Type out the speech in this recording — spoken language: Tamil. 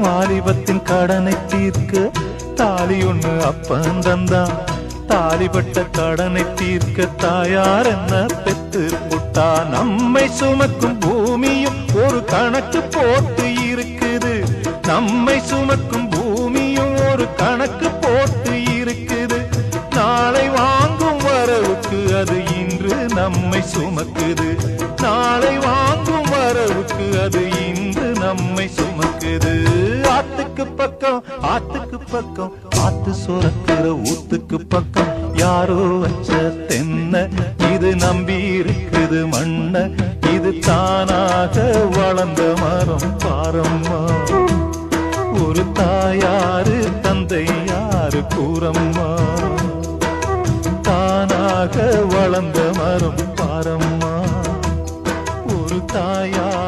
வாலிபத்தின் கடனை தீர்க்க தாலி ஒண்ணு அப்பன் தந்தான். தாலிபட்ட கடனை தீர்க்க தாயார் என்ன பெத்து புட்டா. நம்மை சுமக்கும் பூமியும் ஒரு கணக்கு போட்டு இருக்குது. நம்மை சுமக்கும் பூமியும் ஒரு கணக்கு போட்டு இருக்குது. நாளை வாங்கும் வரவுக்கு அது இன்று நம்மை சுமக்குது. நாளை வாங்கும் வரவுக்கு அது இன்று நம்மை சுமக்குது. ஆத்துக்கு பக்கம் ஆத்துக்கு பக்கம் ஆத்து சுரக்கிற ஊத்துக்கு பக்கம் யாரோ வச்ச தென்ன இது நம்பி இருக்குது மண்ண. இது தானாக வளர்ந்த மரம் பாரம்மா. ஒரு தாயாரு தந்தை யாரு கூறம்மா. தானாக வளர்ந்த மரம் பாரம்மா. ஒரு தாயார்